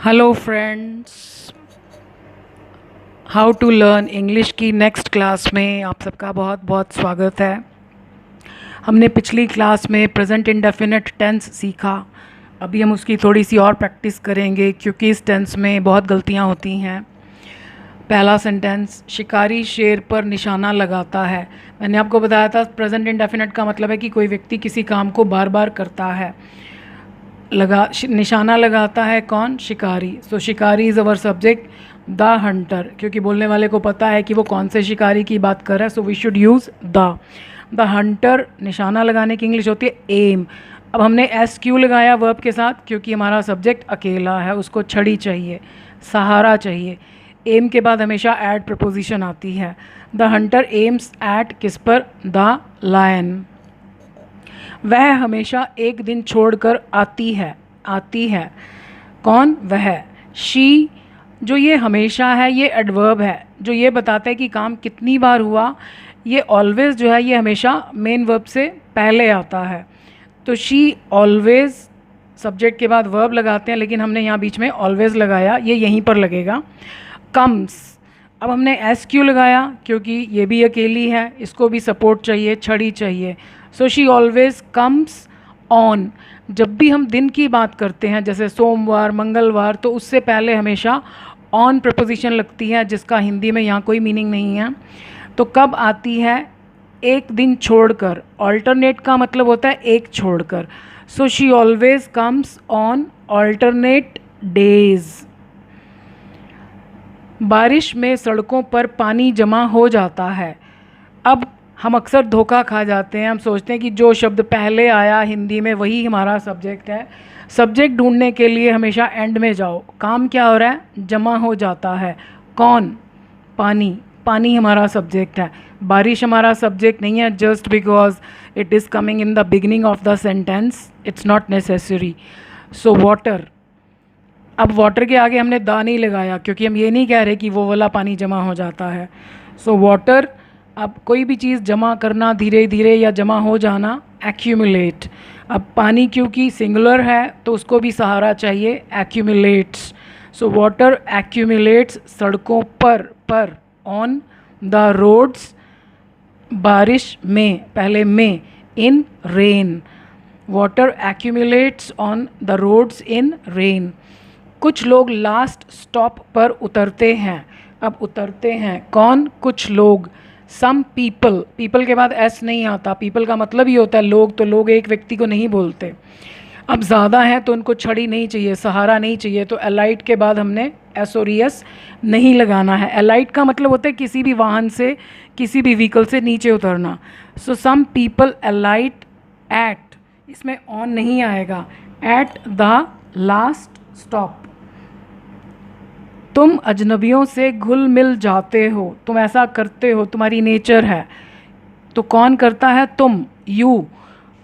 Hello friends, how to learn English की next class में आप सबका बहुत बहुत स्वागत है। हमने पिछली क्लास में प्रेजेंट इंडेफिनिट टेंस सीखा। अभी हम उसकी थोड़ी सी और प्रैक्टिस करेंगे क्योंकि इस टेंस में बहुत गलतियां होती हैं। पहला सेंटेंस, शिकारी शेर पर निशाना लगाता है। मैंने आपको बताया था प्रेजेंट इंडेफिनिट का मतलब है कि कोई व्यक्ति किसी काम को बार बार करता है। निशाना लगाता है कौन? शिकारी। सो शिकारी is our subject, the Hunter, क्योंकि बोलने वाले को पता है कि वो कौन से शिकारी की बात कर रहा है। So we should use the hunter. निशाना लगाने की इंग्लिश होती है एम। अब हमने एस क्यों लगाया वर्ब के साथ? क्योंकि हमारा सब्जेक्ट अकेला है, उसको छड़ी चाहिए, सहारा चाहिए। एम के बाद हमेशा एट प्रपोजिशन आती है। द हंटर एम्स एट किस पर? The lion. वह हमेशा एक दिन छोड़कर आती है। कौन? वह। शी, जो ये हमेशा है ये एडवर्ब है जो ये बताता है कि काम कितनी बार हुआ। ये ऑलवेज जो है ये हमेशा मेन वर्ब से पहले आता है। तो शी ऑलवेज सब्जेक्ट के बाद वर्ब लगाते हैं, लेकिन हमने यहाँ बीच में ऑलवेज लगाया, ये यहीं पर लगेगा। कम्स, अब हमने एस क्यों लगाया? क्योंकि ये भी अकेली है, इसको भी सपोर्ट चाहिए, छड़ी चाहिए। So she always comes on. जब भी हम दिन की बात करते हैं जैसे सोमवार, मंगलवार, तो उससे पहले हमेशा ऑन प्रपोजिशन लगती है, जिसका हिंदी में यहाँ कोई मीनिंग नहीं है। तो कब आती है? एक दिन छोड़कर। ऑल्टरनेट का मतलब होता है एक छोड़कर। So she always comes on alternate days. बारिश में सड़कों पर पानी जमा हो जाता है। अब हम अक्सर धोखा खा जाते हैं, हम सोचते हैं कि जो शब्द पहले आया हिंदी में वही हमारा सब्जेक्ट है। सब्जेक्ट ढूंढने के लिए हमेशा एंड में जाओ। काम क्या हो रहा है? जमा हो जाता है। कौन? पानी। पानी हमारा सब्जेक्ट है, बारिश हमारा सब्जेक्ट नहीं है। Just because it is coming in the beginning of the sentence, it's not necessary. So water. अब वाटर के आगे हमने दा नहीं लगाया क्योंकि हम ये नहीं कह रहे कि वो वाला पानी जमा हो जाता है। So water. अब कोई भी चीज़ जमा करना धीरे धीरे या जमा हो जाना, एक्यूमुलेट। अब पानी क्योंकि सिंगुलर है तो उसको भी सहारा चाहिए, एक्यूमुलेट्स। सो वाटर एक्यूमुलेट्स सड़कों पर ऑन द रोड्स, बारिश में, पहले में, in rain. Water accumulates on the roads in rain. कुछ लोग लास्ट स्टॉप पर उतरते हैं। अब उतरते हैं कौन? कुछ लोग। सम पीपल, पीपल के बाद एस नहीं आता, पीपल का मतलब ही होता है लोग, तो लोग एक व्यक्ति को नहीं बोलते। अब ज़्यादा हैं तो उनको छड़ी नहीं चाहिए, सहारा नहीं चाहिए, तो एलाइट के बाद हमने एस और एस नहीं लगाना है। एलाइट का मतलब होता है किसी भी वाहन से, किसी भी व्हीकल से नीचे उतरना। सो सम पीपल एलाइट एट, इसमें ऑन नहीं आएगा, एट द लास्ट स्टॉप। तुम अजनबियों से घुल मिल जाते हो, तुम ऐसा करते हो, तुम्हारी नेचर है। तो कौन करता है? तुम।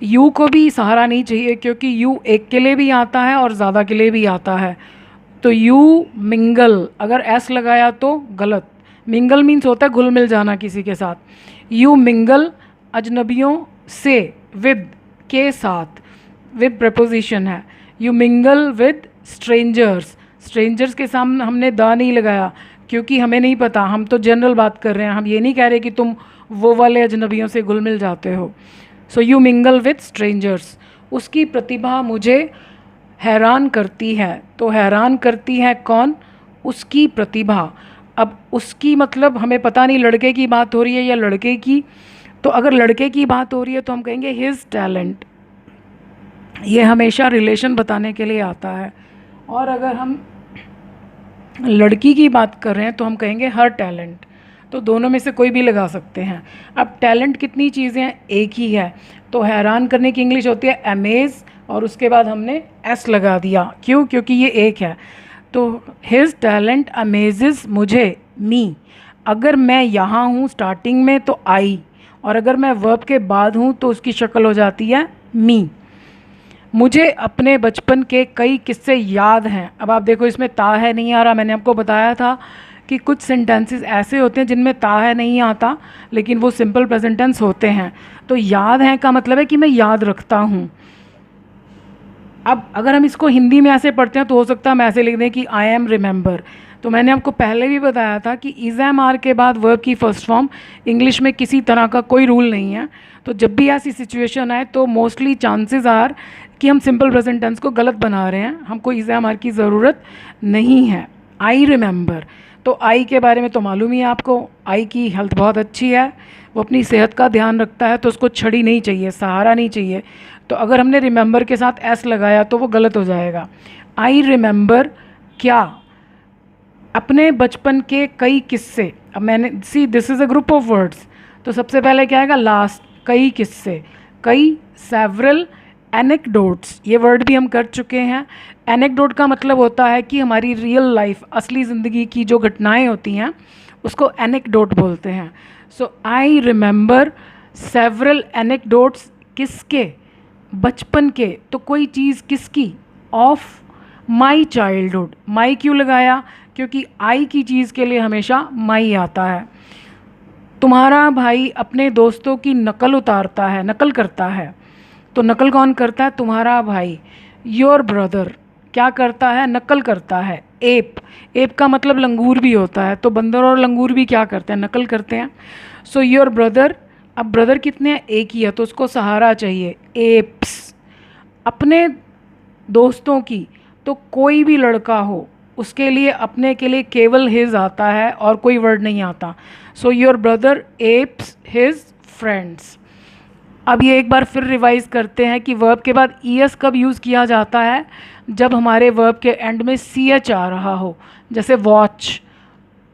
यू को भी सहारा नहीं चाहिए क्योंकि यू एक के लिए भी आता है और ज़्यादा के लिए भी आता है। तो यू मिंगल, अगर एस लगाया तो गलत। मिंगल मीन्स होता है घुल मिल जाना किसी के साथ। यू मिंगल अजनबियों से, विद के साथ, विद प्रपोजिशन है। You mingle with strangers. Strangers के सामने हमने द नहीं लगाया क्योंकि हमें नहीं पता, हम तो जनरल बात कर रहे हैं, हम ये नहीं कह रहे कि तुम वो वाले अजनबियों से घुल मिल जाते हो। So you mingle with strangers. उसकी प्रतिभा मुझे हैरान करती है। तो हैरान करती है कौन? उसकी प्रतिभा। अब उसकी मतलब हमें पता नहीं लड़के की बात हो रही है या लड़के की। तो अगर लड़के की बात हो रही है तो हम कहेंगे हिज टैलेंट। ये हमेशा रिलेशन बताने के लिए आता है। और अगर हम लड़की की बात कर रहे हैं तो हम कहेंगे हर टैलेंट। तो दोनों में से कोई भी लगा सकते हैं। अब टैलेंट कितनी चीज़ें हैं? एक ही है। तो हैरान करने की इंग्लिश होती है अमेज, और उसके बाद हमने एस लगा दिया। क्यों? क्योंकि ये एक है। तो हिज टैलेंट अमेजेस मुझे, मी। अगर मैं यहाँ हूँ स्टार्टिंग में तो आई, और अगर मैं वर्ब के बाद हूँ तो उसकी शक्ल हो जाती है मी। मुझे अपने बचपन के कई किस्से याद हैं। अब आप देखो इसमें ता है नहीं आ रहा। मैंने आपको बताया था कि कुछ सेंटेंसेस ऐसे होते हैं जिनमें ता है नहीं आता, लेकिन वो सिंपल प्रेजेंट टेंस होते हैं। तो याद है का मतलब है कि मैं याद रखता हूँ। अब अगर हम इसको हिंदी में ऐसे पढ़ते हैं तो हो सकता है हम ऐसे लिख दें कि आई एम रिमेंबर। तो मैंने आपको पहले भी बताया था कि इज़ एम आर के बाद वर्ब की फर्स्ट फॉर्म इंग्लिश में किसी तरह का कोई रूल नहीं है। तो जब भी ऐसी सिचुएशन आए तो मोस्टली चांसेस आर कि हम सिंपल प्रेजेंट टेंस को गलत बना रहे हैं, हमको इज़ एम आर की ज़रूरत नहीं है। आई रिमेंबर, तो आई के बारे में तो मालूम ही है आपको, आई की हेल्थ बहुत अच्छी है, वो अपनी सेहत का ध्यान रखता है, तो उसको छड़ी नहीं चाहिए, सहारा नहीं चाहिए। तो अगर हमने रिमेंबर के साथ एस लगाया तो वो गलत हो जाएगा। आई रिमेंबर क्या, अपने बचपन के कई किस्से। अब मैंने see this is a group of words, तो सबसे पहले क्या आएगा, लास्ट, कई किस्से, कई, सेवरल, एनेक्डोट्स, ये वर्ड भी हम कर चुके हैं। एनेक्डोट का मतलब होता है कि हमारी रियल लाइफ, असली ज़िंदगी की जो घटनाएं होती हैं उसको एनेक्डोट बोलते हैं। सो आई रिमेंबर सेवरल एनेक्डोट्स, किसके, बचपन के, तो कोई चीज़ किसकी, ऑफ माई चाइल्डहुड। माई क्यों लगाया, क्योंकि आई की चीज़ के लिए हमेशा माई आता है। तुम्हारा भाई अपने दोस्तों की नकल उतारता है, नकल करता है, तो नकल कौन करता है, तुम्हारा भाई। योर ब्रदर क्या करता है, नकल करता है। एप, एप का मतलब लंगूर भी होता है, तो बंदर और लंगूर भी क्या करते हैं, नकल करते हैं। सो योर ब्रदर, अब ब्रदर कितने हैं, एक ही है, तो उसको सहारा चाहिए। एप्स, अपने दोस्तों की, तो कोई भी लड़का हो उसके लिए अपने के लिए केवल हिज आता है और कोई वर्ड नहीं आता। So your brother apps his friends. अब ये एक बार फिर रिवाइज करते हैं कि वर्ब के बाद ईएस कब यूज़ किया जाता है, जब हमारे वर्ब के एंड में सी एच आ रहा हो। जैसे वॉच,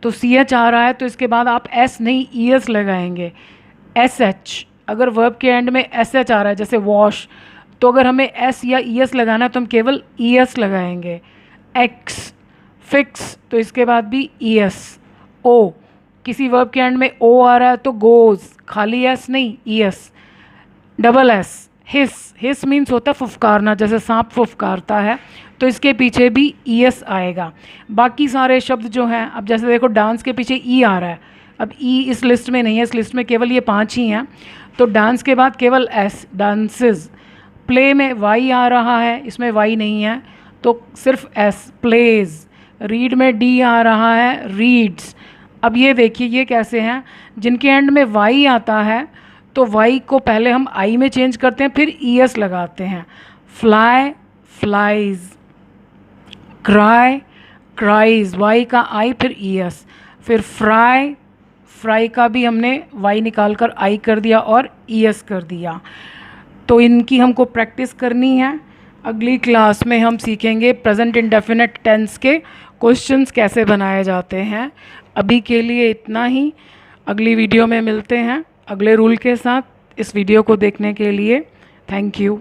तो सी एच आ रहा है तो इसके बाद आप एस नहीं ईएस लगाएंगे। एस एच, अगर वर्ब के एंड में एस एच आ रहा है जैसे वॉश, तो अगर हमें एस या ईएस लगाना है तो हम केवल ईएस लगाएंगे। एक्स, फिक्स, तो इसके बाद भी ईएस। ओ, किसी वर्ब के एंड में ओ आ रहा है तो गोज, खाली एस नहीं ईएस। डबल एस, हिस, हिस मीन्स होता है फुफकारना, जैसे सांप फुफकारता है, तो इसके पीछे भी ईएस आएगा। बाकी सारे शब्द जो हैं, अब जैसे देखो डांस के पीछे ई आ रहा है, अब ई इस लिस्ट में नहीं है, इस लिस्ट में केवल ये 5 ही हैं, तो डांस के बाद केवल एस, डांसेस। प्ले में वाई आ रहा है, इसमें वाई नहीं है तो सिर्फ एस, प्लेज। रीड में डी आ रहा है, रीड्स। अब ये देखिए ये कैसे हैं, जिनके एंड में वाई आता है तो वाई को पहले हम आई में चेंज करते हैं, फिर ईएस लगाते हैं। Fly, flies. Cry, cries, Y का आई फिर ईएस। फिर फ्राई, फ्राई का भी हमने वाई निकाल कर आई कर दिया और ईएस कर दिया। तो इनकी हमको प्रैक्टिस करनी है। अगली क्लास में हम सीखेंगे प्रेजेंट इंडेफिनिट टेंस के क्वेश्चंस कैसे बनाए जाते हैं। अभी के लिए इतना ही, अगली वीडियो में मिलते हैं अगले रूल के साथ। इस वीडियो को देखने के लिए थैंक यू।